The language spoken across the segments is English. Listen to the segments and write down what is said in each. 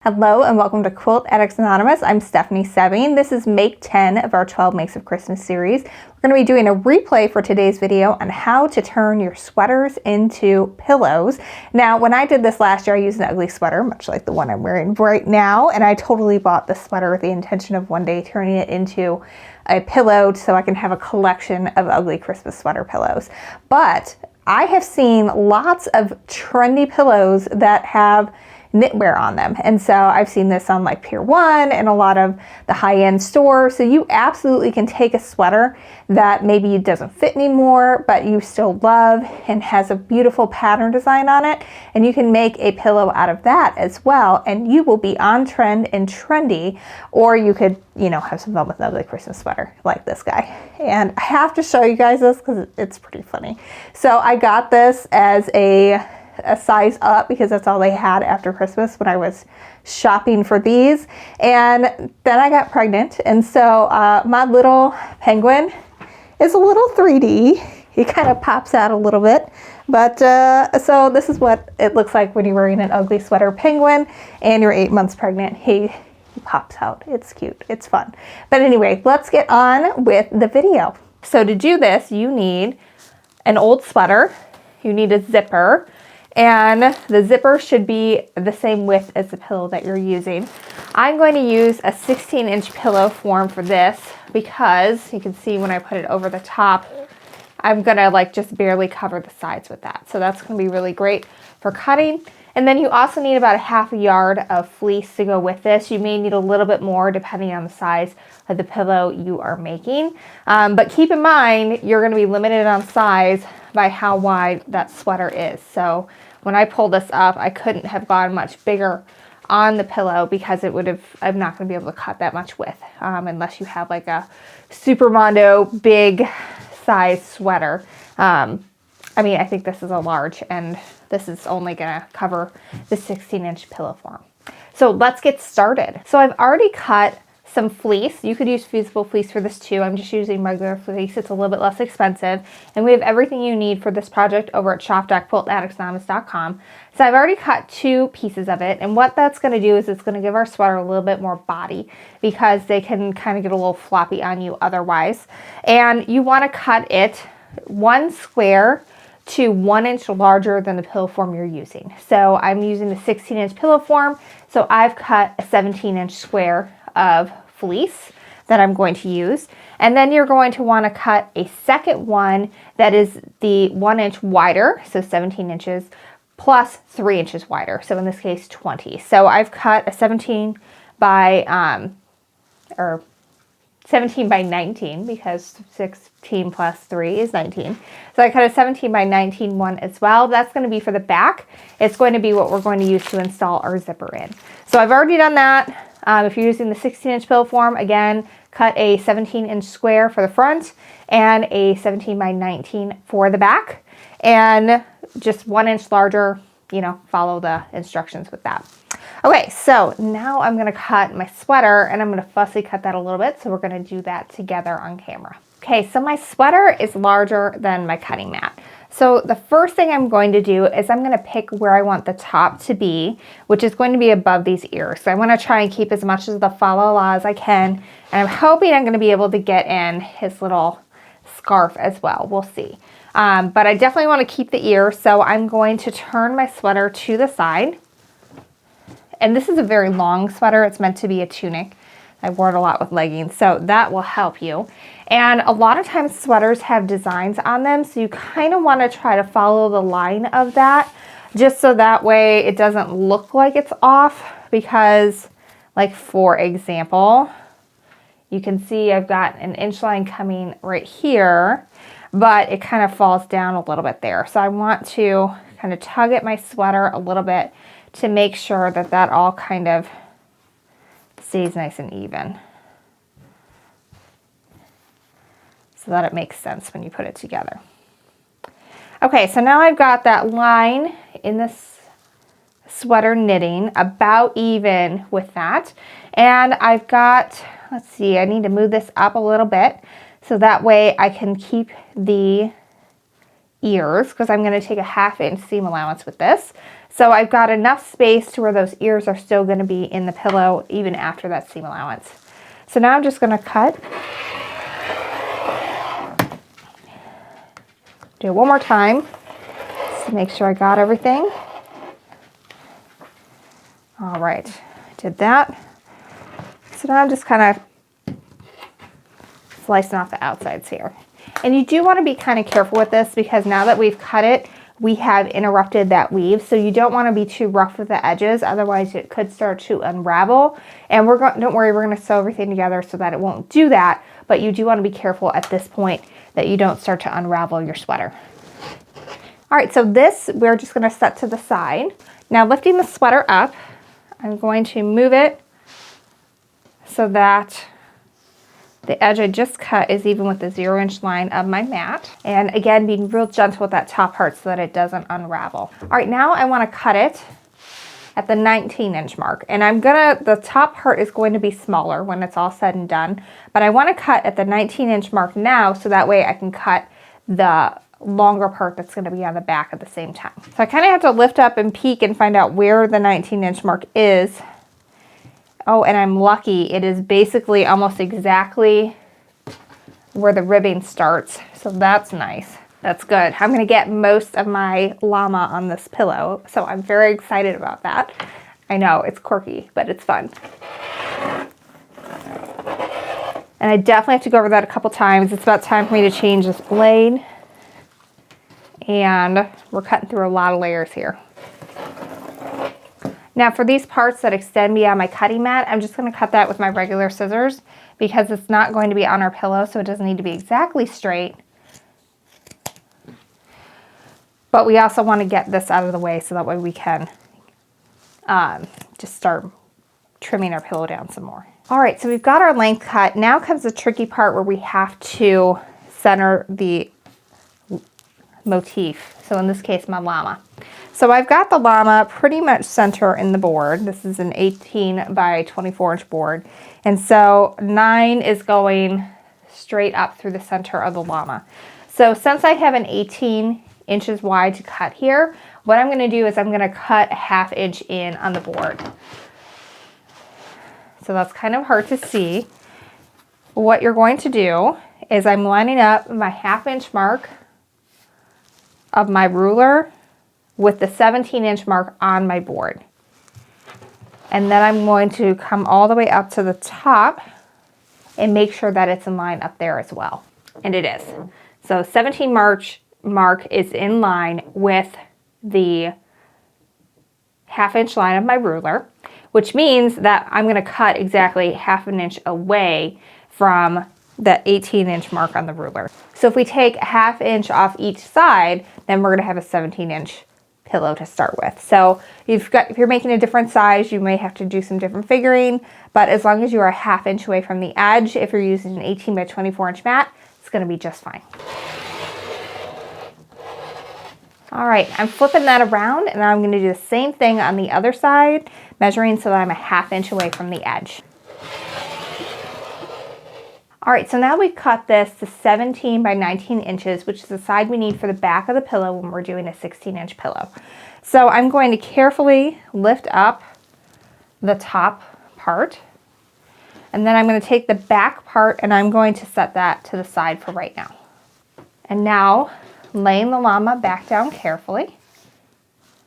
Hello and welcome to Quilt Addicts Anonymous. I'm Stephanie Soebbing. This is make 10 of our 12 makes of Christmas series. We're going to be doing a replay for today's video on how to turn your sweaters into pillows. Now, when I did this last year, I used an ugly sweater, much like the one I'm wearing right now, and I totally bought this sweater with the intention of one day turning it into a pillow so I can have a collection of ugly Christmas sweater pillows. But I have seen lots of trendy pillows that have knitwear on them. And so I've seen this on like Pier 1 and a lot of the high-end stores. So you absolutely can take a sweater that maybe doesn't fit anymore, but you still love and has a beautiful pattern design on it. And you can make a pillow out of that as well. And you will be on trend and trendy, or you could, have some fun with an ugly Christmas sweater like this guy. And I have to show you guys this because it's pretty funny. So I got this as a size up because that's all they had after Christmas when I was shopping for these, and then I got pregnant, and so my little penguin is a little 3D. He kind of pops out a little bit, but so this is what it looks like when you're wearing an ugly sweater penguin and you're 8 months pregnant. He pops out. It's cute. It's fun. But anyway, let's get on with the video. So to do this, you need an old sweater, you need a zipper, and the zipper should be the same width as the pillow that you're using. I'm going to use a 16-inch pillow form for this because you can see when I put it over the top, I'm gonna just barely cover the sides with that. So that's gonna be really great for cutting. And then you also need about a half a yard of fleece to go with this. You may need a little bit more depending on the size of the pillow you are making. But keep in mind, you're gonna be limited on size by how wide that sweater is. So when I pulled this up, I couldn't have gone much bigger on the pillow because I'm not gonna be able to cut that much width unless you have like a Super Mondo big size sweater. I think this is a large, and this is only gonna cover the 16-inch pillow form. So let's get started. So I've already cut some fleece. You could use fusible fleece for this too. I'm just using regular fleece. It's a little bit less expensive. And we have everything you need for this project over at shop.quiltaddictsanonymous.com. So I've already cut 2 pieces of it. And what that's going to do is it's going to give our sweater a little bit more body because they can kind of get a little floppy on you otherwise. And you want to cut it 1 square to 1 inch larger than the pillow form you're using. So I'm using the 16-inch pillow form. So I've cut a 17-inch square of fleece that I'm going to use. And then you're going to want to cut a second one that is the 1 inch wider, so 17 inches, plus 3 inches wider. So in this case, 20. So I've cut a 17 by 19 because 16 plus 3 is 19. So I cut a 17 by 19 one as well. That's going to be for the back. It's going to be what we're going to use to install our zipper in. So I've already done that. If you're using the 16-inch pillow form, again, cut a 17-inch square for the front and a 17 by 19 for the back. And just 1 inch larger, follow the instructions with that. Okay, so now I'm gonna cut my sweater, and I'm gonna fussy cut that a little bit, so we're gonna do that together on camera. Okay, so my sweater is larger than my cutting mat. So the first thing I'm going to do is I'm gonna pick where I want the top to be, which is going to be above these ears. So I wanna try and keep as much of the fa la la as I can, and I'm hoping I'm gonna be able to get in his little scarf as well. We'll see. But I definitely wanna keep the ear, so I'm going to turn my sweater to the side. And this is a very long sweater. It's meant to be a tunic. I wore it a lot with leggings, so that will help you. And a lot of times sweaters have designs on them, so you kind of want to try to follow the line of that, just so that way it doesn't look like it's off, because like for example, you can see I've got an inch line coming right here, but it kind of falls down a little bit there. So I want to kind of tug at my sweater a little bit to make sure that that all kind of stays nice and even, so that it makes sense when you put it together. Okay, so now I've got that line in this sweater knitting about even with that. And I've got, let's see, I need to move this up a little bit so that way I can keep the ears, because I'm going to take a 1/2 inch seam allowance with this. So I've got enough space to where those ears are still going to be in the pillow even after that seam allowance. So now I'm just going to cut. Do it one more time to make sure I got everything. All right, did that. So now I'm just kind of slicing off the outsides here. And you do want to be kind of careful with this because now that we've cut it, we have interrupted that weave. So you don't want to be too rough with the edges, otherwise it could start to unravel. And don't worry, we're going to sew everything together so that it won't do that. But you do want to be careful at this point that you don't start to unravel your sweater. All right, so this we're just going to set to the side. Now lifting the sweater up, I'm going to move it so that the edge I just cut is even with the 0-inch line of my mat. And again, being real gentle with that top part so that it doesn't unravel. All right, now I want to cut it at the 19-inch mark. And the top part is going to be smaller when it's all said and done, but I want to cut at the 19-inch mark now so that way I can cut the longer part that's going to be on the back at the same time. So I kind of have to lift up and peek and find out where the 19-inch mark is. Oh, and I'm lucky. It is basically almost exactly where the ribbing starts. So that's nice. That's good. I'm going to get most of my llama on this pillow. So I'm very excited about that. I know it's quirky, but it's fun. And I definitely have to go over that a couple times. It's about time for me to change this blade. And we're cutting through a lot of layers here. Now for these parts that extend beyond my cutting mat, I'm just going to cut that with my regular scissors because it's not going to be on our pillow, so it doesn't need to be exactly straight. But we also want to get this out of the way so that way we can just start trimming our pillow down some more. All right, so we've got our length cut. Now comes the tricky part where we have to center the motif. So in this case, my llama. So I've got the llama pretty much center in the board. This is an 18 by 24 inch board. And so 9 is going straight up through the center of the llama. So since I have an 18 inches wide to cut here, what I'm going to do is I'm going to cut a 1/2 inch in on the board. So that's kind of hard to see. What you're going to do is I'm lining up my 1/2 inch mark of my ruler with the 17-inch mark on my board. And then I'm going to come all the way up to the top and make sure that it's in line up there as well. And it is. So 17 mark is in line with the 1/2 inch line of my ruler, which means that I'm going to cut exactly 1/2 inch away from that 18-inch mark on the ruler. So if we take 1/2 inch off each side, then we're going to have a 17-inch pillow to start with. So if you're making a different size, you may have to do some different figuring, but as long as you are 1/2 inch away from the edge, if you're using an 18 by 24 inch mat, it's going to be just fine. All right, I'm flipping that around and I'm going to do the same thing on the other side, measuring so that I'm a 1/2 inch away from the edge. All right, so now we've cut this to 17 by 19 inches, which is the side we need for the back of the pillow when we're doing a 16-inch pillow. So I'm going to carefully lift up the top part, and then I'm going to take the back part and I'm going to set that to the side for right now. And now, laying the llama back down carefully.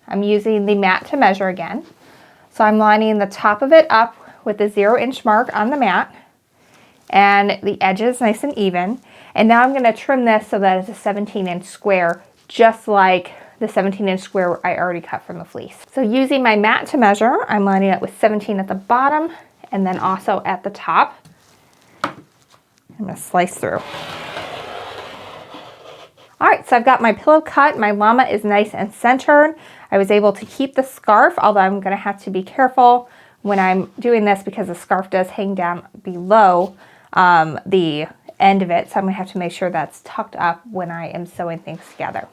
I'm using the mat to measure again. So I'm lining the top of it up with the 0-inch mark on the mat, and the edges nice and even. And now I'm going to trim this so that it's a 17-inch square, just like the 17-inch square I already cut from the fleece. So using my mat to measure, I'm lining it with 17 at the bottom and then also at the top. I'm going to slice through. All right, so I've got my pillow cut. My llama is nice and centered. I was able to keep the scarf, although I'm going to have to be careful when I'm doing this because the scarf does hang down below the end of it. So I'm going to have to make sure that's tucked up when I am sewing things together.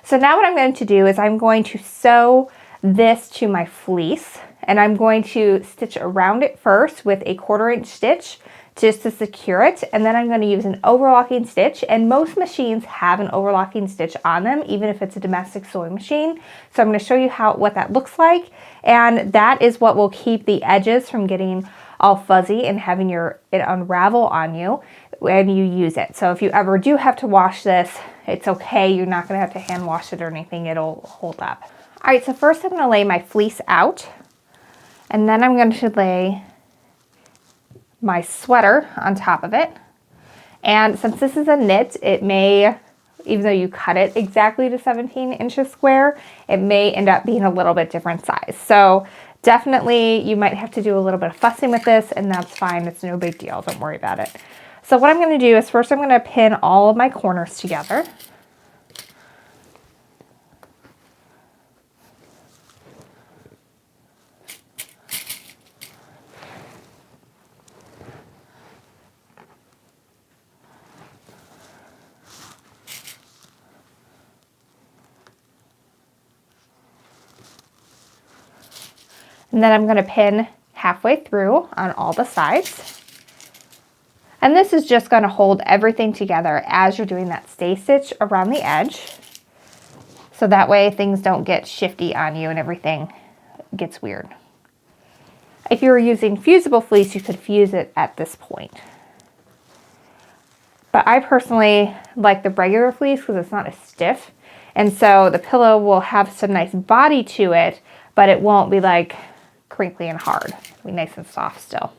So now what I'm going to do is I'm going to sew this to my fleece, and I'm going to stitch around it first with a 1/4 inch stitch just to secure it. And then I'm going to use an overlocking stitch, and most machines have an overlocking stitch on them, even if it's a domestic sewing machine. So I'm going to show you what that looks like, and that is what will keep the edges from getting all fuzzy and having it unravel on you when you use it. So if you ever do have to wash this, it's okay. You're not going to have to hand wash it or anything. It'll hold up. All right, so first I'm going to lay my fleece out, and then I'm going to lay my sweater on top of it. And since this is a knit, it may, even though you cut it exactly to 17 inches square, it may end up being a little bit different size. So definitely you might have to do a little bit of fussing with this, and that's fine. It's no big deal. Don't worry about it. So what I'm going to do is first I'm going to pin all of my corners together. And then I'm going to pin halfway through on all the sides. And this is just going to hold everything together as you're doing that stay stitch around the edge. So that way things don't get shifty on you and everything gets weird. If you were using fusible fleece, you could fuse it at this point. But I personally like the regular fleece because it's not as stiff. And so the pillow will have some nice body to it, but it won't be like crinkly and hard. It'll be nice and soft still.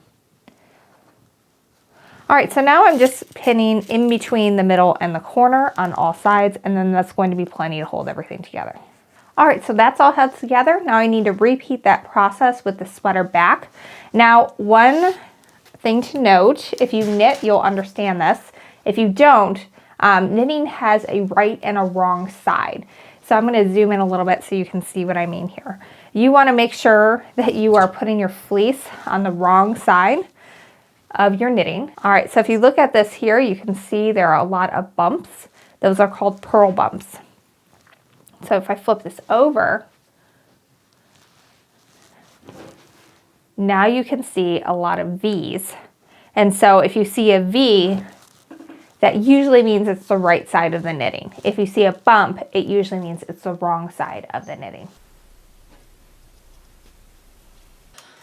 All right, so now I'm just pinning in between the middle and the corner on all sides, and then that's going to be plenty to hold everything together. All right, so that's all held together. Now I need to repeat that process with the sweater back. Now, one thing to note, if you knit, you'll understand this. If you don't, knitting has a right and a wrong side. So I'm going to zoom in a little bit so you can see what I mean here. You want to make sure that you are putting your fleece on the wrong side of your knitting. All right, so if you look at this here, you can see there are a lot of bumps. Those are called purl bumps. So if I flip this over, now you can see a lot of V's. And so if you see a V, that usually means it's the right side of the knitting. If you see a bump, it usually means it's the wrong side of the knitting.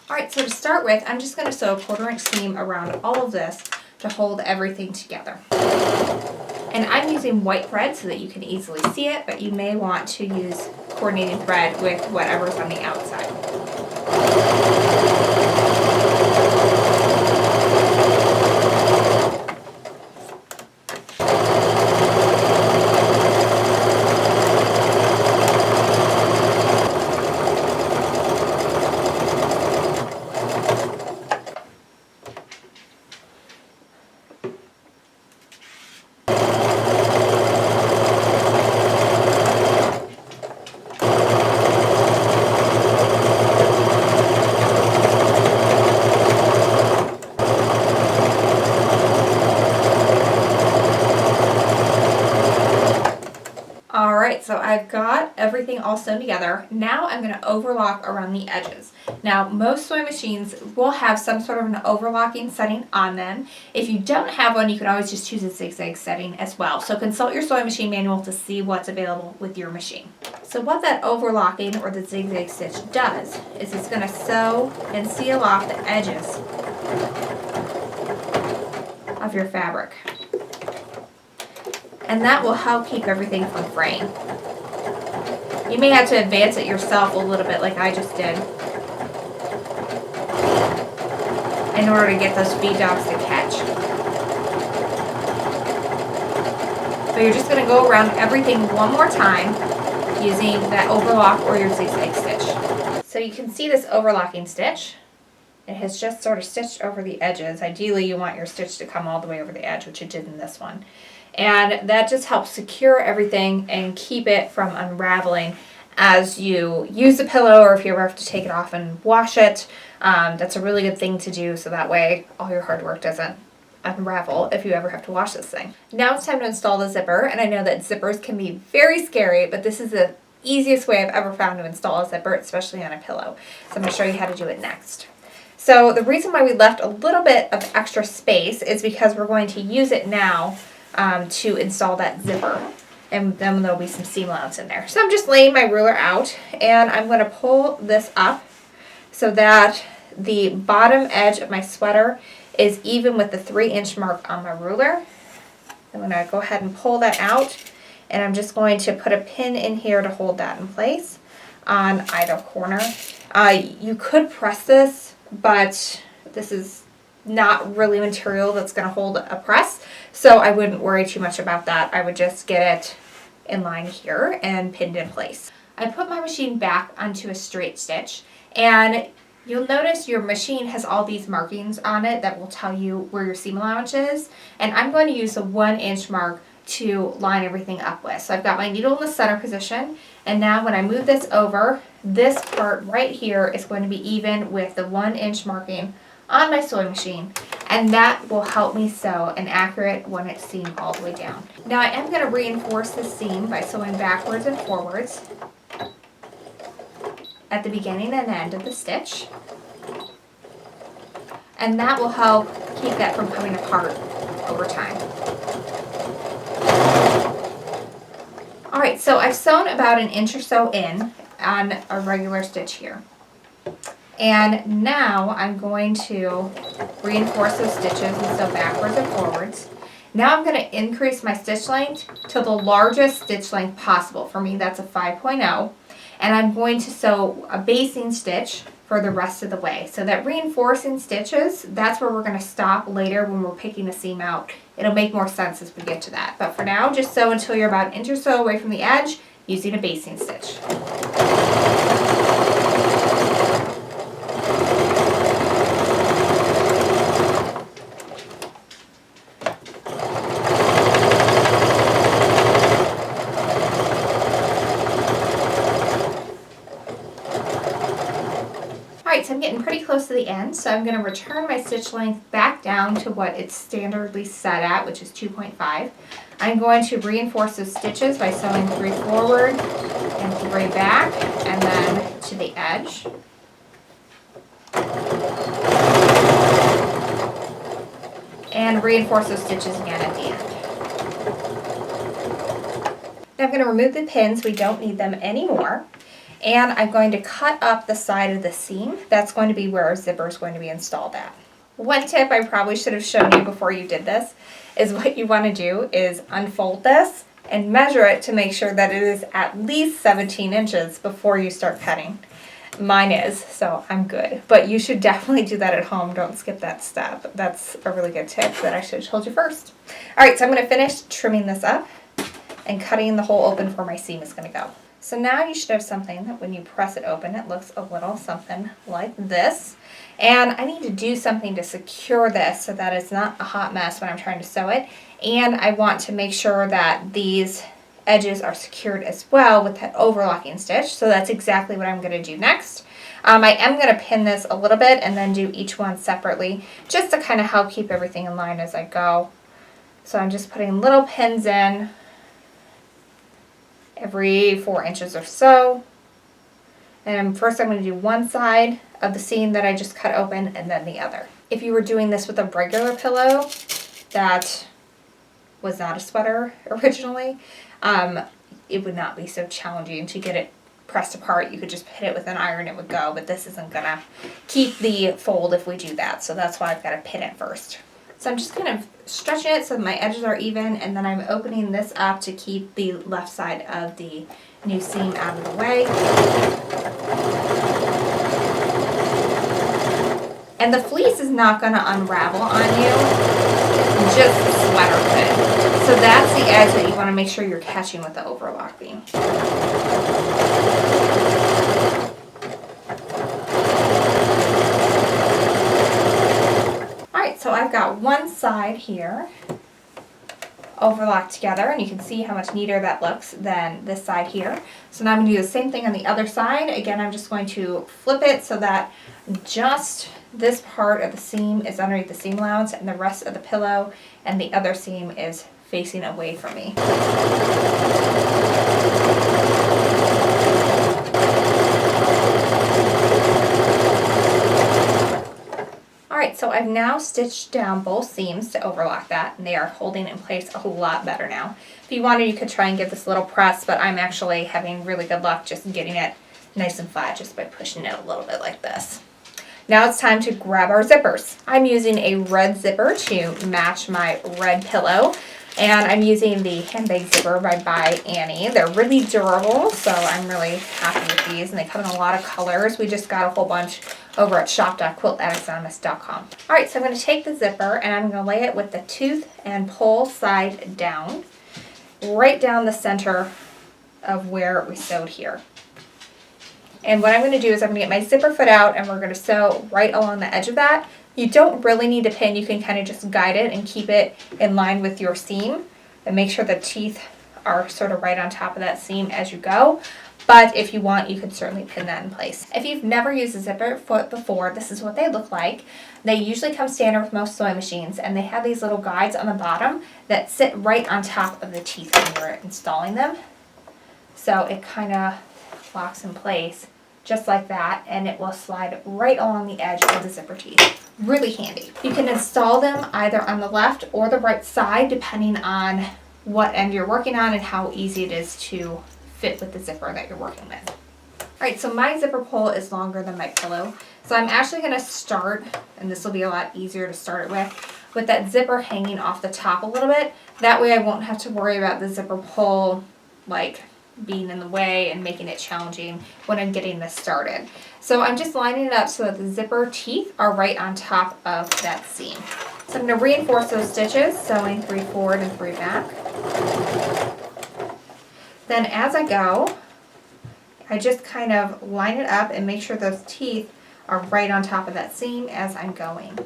All right, so to start with, I'm just going to sew a 1/4 inch seam around all of this to hold everything together. And I'm using white thread so that you can easily see it, but you may want to use coordinating thread with whatever's on the outside. So I've got everything all sewn together. Now I'm going to overlock around the edges. Now most sewing machines will have some sort of an overlocking setting on them. If you don't have one, you can always just choose a zigzag setting as well. So consult your sewing machine manual to see what's available with your machine. So what that overlocking or the zigzag stitch does is it's going to sew and seal off the edges of your fabric. And that will help keep everything from fraying. You may have to advance it yourself a little bit like I just did in order to get those feed dogs to catch. So you're just going to go around everything one more time using that overlock or your zigzag stitch. So you can see this overlocking stitch. It has just sort of stitched over the edges. Ideally you want your stitch to come all the way over the edge, which it did in this one. And that just helps secure everything and keep it from unraveling as you use the pillow, or if you ever have to take it off and wash it. That's a really good thing to do, so that way all your hard work doesn't unravel if you ever have to wash this thing. Now it's time to install the zipper, and I know that zippers can be very scary, but this is the easiest way I've ever found to install a zipper, especially on a pillow. So I'm going to show you how to do it next. So the reason why we left a little bit of extra space is because we're going to use it now to install that zipper. And then there'll be some seam allowance in there. So I'm just laying my ruler out, and I'm going to pull this up so that the bottom edge of my sweater is even with the 3-inch mark on my ruler. I'm going to go ahead and pull that out, and I'm just going to put a pin in here to hold that in place on either corner. You could press this, but this is not really material that's going to hold a press, so I wouldn't worry too much about that. I would just get it in line here and pinned in place. I put my machine back onto a straight stitch, and you'll notice your machine has all these markings on it that will tell you where your seam allowance is, and I'm going to use the 1-inch mark to line everything up with. So I've got my needle in the center position, and now when I move this over, this part right here is going to be even with the 1-inch marking on my sewing machine, and that will help me sew an accurate 1-inch seam all the way down. Now I am going to reinforce this seam by sewing backwards and forwards at the beginning and end of the stitch, and that will help keep that from coming apart over time. Alright, so I've sewn about 1 inch or so in on a regular stitch here. And now I'm going to reinforce those stitches and sew backwards and forwards. Now I'm going to increase my stitch length to the largest stitch length possible. For me, that's a 5.0. And I'm going to sew a basting stitch for the rest of the way. So that reinforcing stitches, that's where we're going to stop later when we're picking the seam out. It'll make more sense as we get to that. But for now, just sew until you're about 1 inch or so away from the edge using a basting stitch. So I'm getting pretty close to the end, so I'm going to return my stitch length back down to what it's standardly set at, which is 2.5. I'm going to reinforce those stitches by sewing 3 forward and 3 back, and then to the edge. And reinforce those stitches again at the end. Now I'm going to remove the pins, we don't need them anymore. And I'm going to cut up the side of the seam. That's going to be where our zipper is going to be installed at. One tip I probably should have shown you before you did this is what you want to do is unfold this and measure it to make sure that it is at least 17 inches before you start cutting. Mine is, so I'm good. But you should definitely do that at home. Don't skip that step. That's a really good tip that I should have told you first. Alright, so I'm going to finish trimming this up and cutting the hole open where my seam is going to go. So now you should have something that when you press it open, it looks a little something like this. And I need to do something to secure this so that it's not a hot mess when I'm trying to sew it. And I want to make sure that these edges are secured as well with that overlocking stitch. So that's exactly what I'm going to do next. I am going to pin this a little bit and then do each one separately just to kind of help keep everything in line as I go. So I'm just putting little pins in every 4 inches or so. And first I'm going to do one side of the seam that I just cut open and then the other. If you were doing this with a regular pillow that was not a sweater originally, it would not be so challenging to get it pressed apart. You could just hit it with an iron, it would go, but this isn't going to keep the fold if we do that. So that's why I've got to pin it first. So I'm just kind of stretching it so my edges are even, and then I'm opening this up to keep the left side of the new seam out of the way. And the fleece is not going to unravel on you, just the sweater could. So that's the edge that you want to make sure you're catching with the overlocking. So I've got one side here overlocked together, and you can see how much neater that looks than this side here. So now I'm going to do the same thing on the other side. Again, I'm just going to flip it so that just this part of the seam is underneath the seam allowance and the rest of the pillow and the other seam is facing away from me. Alright, so I've now stitched down both seams to overlock that, and they are holding in place a whole lot better now. If you wanted, you could try and give this a little press, but I'm actually having really good luck just getting it nice and flat just by pushing it a little bit like this. Now it's time to grab our zippers. I'm using a red zipper to match my red pillow, and I'm using the handbag zipper by Annie. They're really durable, so I'm really happy with these, and they come in a lot of colors. We just got a whole bunch over at shop.quiltaddictsanonymous.com. Alright, so I'm going to take the zipper and I'm going to lay it with the tooth and pull side down, right down the center of where we sewed here. And what I'm going to do is I'm going to get my zipper foot out and we're going to sew right along the edge of that. You don't really need to pin, you can kind of just guide it and keep it in line with your seam and make sure the teeth are sort of right on top of that seam as you go. But if you want, you could certainly pin that in place. If you've never used a zipper foot before, this is what they look like. They usually come standard with most sewing machines, and they have these little guides on the bottom that sit right on top of the teeth when you're installing them. So it kind of locks in place just like that, and it will slide right along the edge of the zipper teeth. Really handy. You can install them either on the left or the right side depending on what end you're working on and how easy it is to fit with the zipper that you're working with. Alright, so my zipper pull is longer than my pillow, so I'm actually going to start, and this will be a lot easier to start it with that zipper hanging off the top a little bit. That way I won't have to worry about the zipper pull like being in the way and making it challenging when I'm getting this started. So I'm just lining it up so that the zipper teeth are right on top of that seam. So I'm going to reinforce those stitches, sewing 3 forward and 3 back. Then as I go, I just kind of line it up and make sure those teeth are right on top of that seam as I'm going.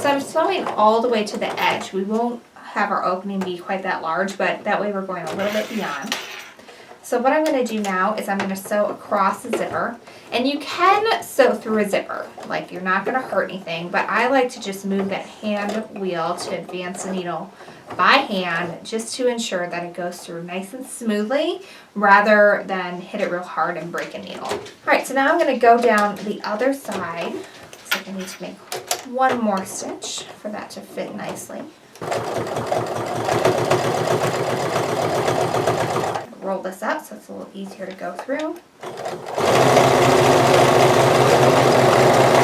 So I'm sewing all the way to the edge. We won't have our opening be quite that large, but that way we're going a little bit beyond. So what I'm going to do now is I'm going to sew across the zipper, and you can sew through a zipper, like you're not going to hurt anything, but I like to just move that hand wheel to advance the needle by hand just to ensure that it goes through nice and smoothly rather than hit it real hard and break a needle. Alright, so now I'm going to go down the other side. So I need to make one more stitch for that to fit nicely. Roll this up so it's a little easier to go through.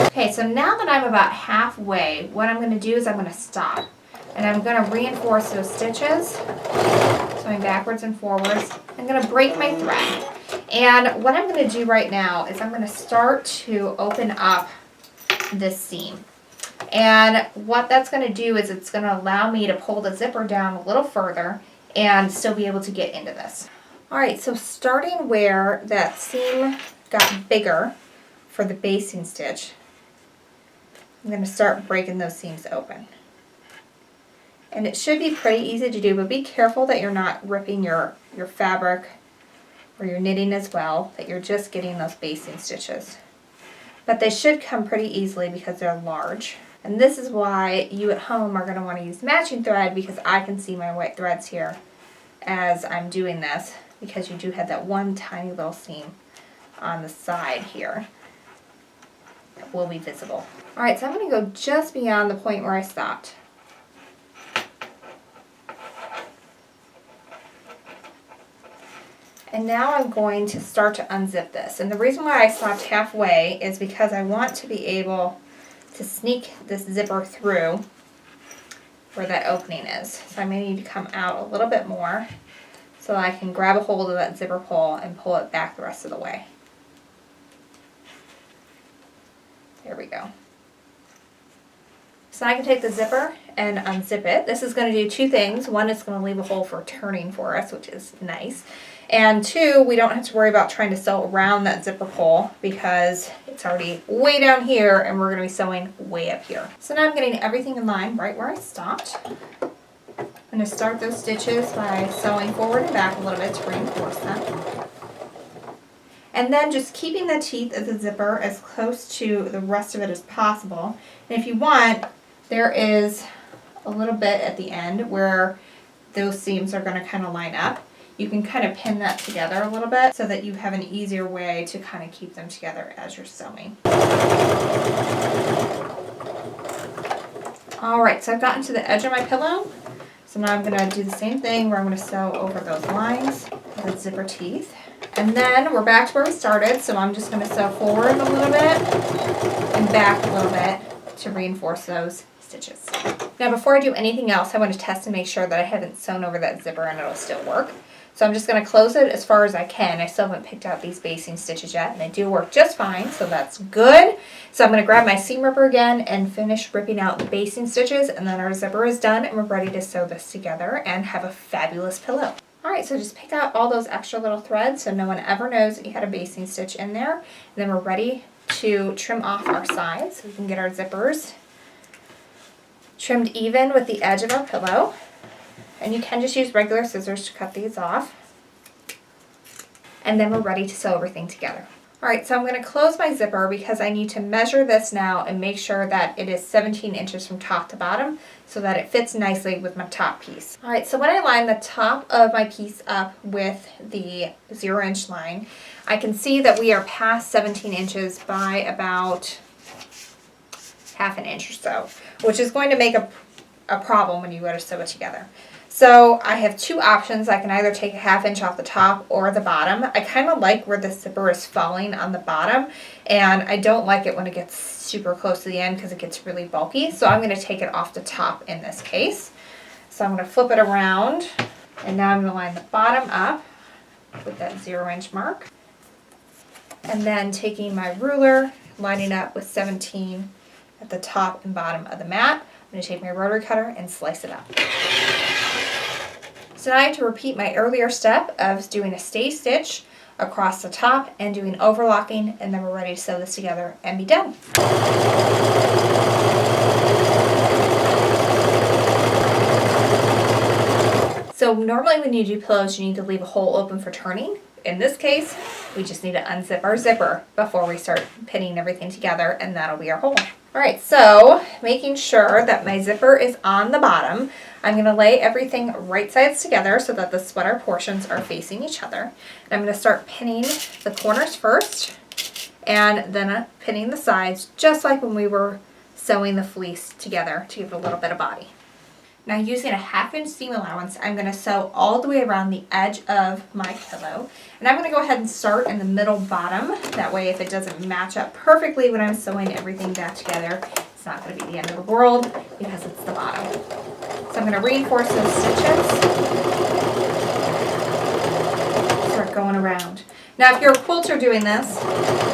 Okay, so now that I'm about halfway, what I'm going to do is I'm going to stop. And I'm going to reinforce those stitches, sewing backwards and forwards. I'm going to break my thread. And what I'm going to do right now is I'm going to start to open up this seam. And what that's going to do is it's going to allow me to pull the zipper down a little further and still be able to get into this. Alright, so starting where that seam got bigger for the basting stitch, I'm going to start breaking those seams open. And it should be pretty easy to do, but be careful that you're not ripping your fabric or your knitting as well, that you're just getting those basting stitches. But they should come pretty easily because they're large. And this is why you at home are going to want to use matching thread, because I can see my white threads here as I'm doing this, because you do have that one tiny little seam on the side here that will be visible. Alright, so I'm going to go just beyond the point where I stopped. And now I'm going to start to unzip this. And the reason why I stopped halfway is because I want to be able to sneak this zipper through where that opening is. So I may need to come out a little bit more so I can grab a hold of that zipper pull and pull it back the rest of the way. There we go. So I can take the zipper and unzip it. This is going to do two things. One, it's going to leave a hole for turning for us, which is nice. And two, we don't have to worry about trying to sew around that zipper pull because it's already way down here and we're going to be sewing way up here. So now I'm getting everything in line right where I stopped. I'm going to start those stitches by sewing forward and back a little bit to reinforce them. And then just keeping the teeth of the zipper as close to the rest of it as possible. And if you want, there is a little bit at the end where those seams are going to kind of line up. you can kind of pin that together a little bit so that you have an easier way to kind of keep them together as you're sewing. Alright, so I've gotten to the edge of my pillow. So now I'm going to do the same thing where I'm going to sew over those lines with zipper teeth. And then we're back to where we started, so I'm just going to sew forward a little bit and back a little bit to reinforce those stitches. Now before I do anything else, I want to test and make sure that I haven't sewn over that zipper and it'll still work. So I'm just going to close it as far as I can. I still haven't picked out these basting stitches yet, and they do work just fine, so that's good. So I'm going to grab my seam ripper again and finish ripping out the basting stitches, and then our zipper is done and we're ready to sew this together and have a fabulous pillow. Alright, so just pick out all those extra little threads so no one ever knows that you had a basting stitch in there. And then we're ready to trim off our sides so we can get our zippers trimmed even with the edge of our pillow. And you can just use regular scissors to cut these off. And then we're ready to sew everything together. Alright, so I'm going to close my zipper because I need to measure this now and make sure that it is 17 inches from top to bottom so that it fits nicely with my top piece. Alright, so when I line the top of my piece up with the 0-inch line, I can see that we are past 17 inches by about half an inch or so, which is going to make a problem when you go to sew it together. So I have two options. I can either take a ½ inch off the top or the bottom. I kind of like where the zipper is falling on the bottom, and I don't like it when it gets super close to the end because it gets really bulky. So I'm going to take it off the top in this case. So I'm going to flip it around, and now I'm going to line the bottom up with that 0-inch mark. And then taking my ruler, lining up with 17 at the top and bottom of the mat, I'm going to take my rotary cutter and slice it up. So now I have to repeat my earlier step of doing a stay stitch across the top and doing overlocking, and then we're ready to sew this together and be done. So normally when you do pillows, you need to leave a hole open for turning. In this case, we just need to unzip our zipper before we start pinning everything together, and that'll be our hole. Alright, so making sure that my zipper is on the bottom, I'm going to lay everything right sides together so that the sweater portions are facing each other. And I'm going to start pinning the corners first, and then pinning the sides, just like when we were sewing the fleece together to give it a little bit of body. Now using a ½ inch seam allowance, I'm going to sew all the way around the edge of my pillow. And I'm going to go ahead and start in the middle bottom. That way if it doesn't match up perfectly when I'm sewing everything back together, it's not going to be the end of the world because it's the bottom. So I'm going to reinforce those stitches. Start going around. Now if you're a quilter doing this,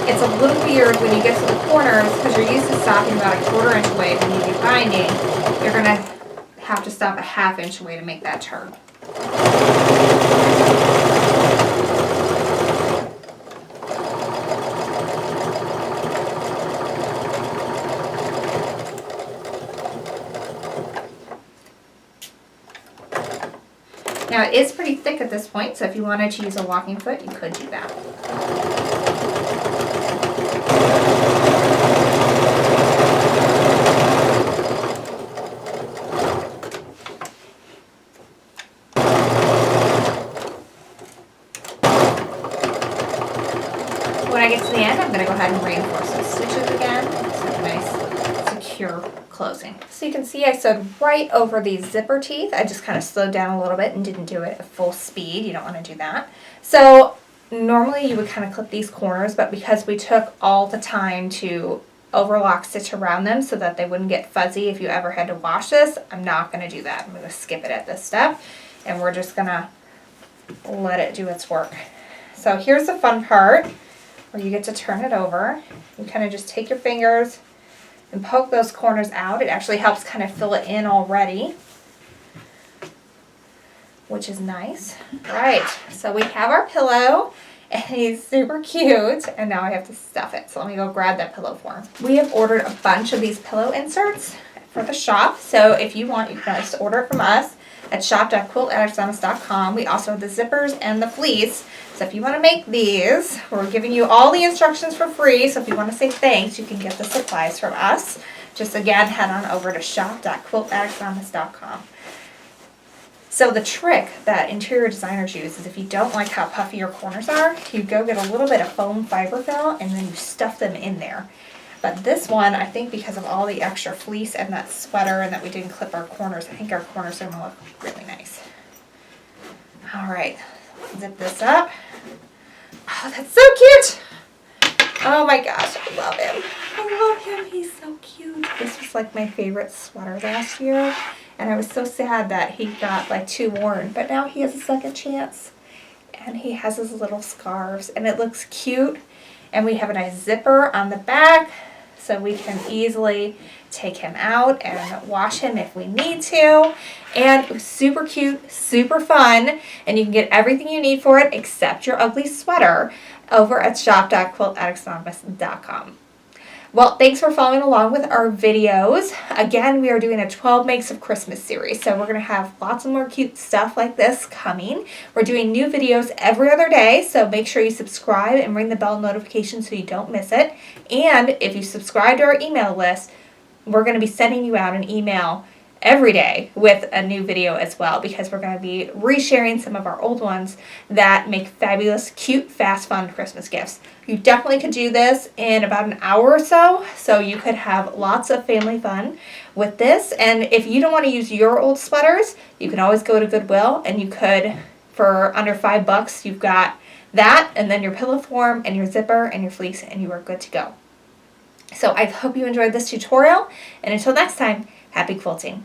it's a little weird when you get to the corners because you're used to stopping about a 1/4 inch away when you do binding. You're going to have to stop a ½ inch away to make that turn. Now it is pretty thick at this point, so if you wanted to use a walking foot, you could do that. When I get to the end, I'm going to go ahead and reinforce those stitches again, so a nice, secure closing. So you can see I sewed right over these zipper teeth. I just kind of slowed down a little bit and didn't do it at full speed. You don't want to do that. So normally you would kind of clip these corners, but because we took all the time to overlock stitch around them so that they wouldn't get fuzzy if you ever had to wash this, I'm not going to do that. I'm going to skip it at this step, and we're just going to let it do its work. So here's the fun part where you get to turn it over. You kind of just take your fingers and poke those corners out. It actually helps kind of fill it in already, which is nice. All right, so we have our pillow, and he's super cute, and now I have to stuff it. So let me go grab that pillow for him. We have ordered a bunch of these pillow inserts for the shop, so if you want, you can just order it from us at shop.quiltaddicts.com. We also have the zippers and the fleece. So if you want to make these, we're giving you all the instructions for free. So if you want to say thanks, you can get the supplies from us. Just again, head on over to shop.quiltaddicts.com. So the trick that interior designers use is if you don't like how puffy your corners are, you go get a little bit of foam fiberfill and then you stuff them in there. But this one, I think because of all the extra fleece and that sweater and that we didn't clip our corners, I think our corners are going to look really nice. All right, zip this up. Oh, that's so cute. Oh my gosh, I love him. I love him. He's so cute. This was like my favorite sweater last year. And I was so sad that he got like too worn. But now he has a second chance. And he has his little scarves. And it looks cute. And we have a nice zipper on the back. So we can easily take him out and wash him if we need to. And it was super cute, super fun. And you can get everything you need for it except your ugly sweater over at shop.quiltaddictsanonymous.com. Well, thanks for following along with our videos. Again, we are doing a 12 Makes of Christmas series, so we're going to have lots of more cute stuff like this coming. We're doing new videos every other day, so make sure you subscribe and ring the bell notification so you don't miss it. And if you subscribe to our email list, we're going to be sending you out an email every day with a new video as well, because we're going to be resharing some of our old ones that make fabulous, cute, fast, fun Christmas gifts. You definitely could do this in about an hour or so you could have lots of family fun with this. And if you don't want to use your old sweaters, you can always go to Goodwill and you could, for under $5, you've got that and then your pillow form and your zipper and your fleece and you are good to go. So I hope you enjoyed this tutorial, and until next time, happy quilting.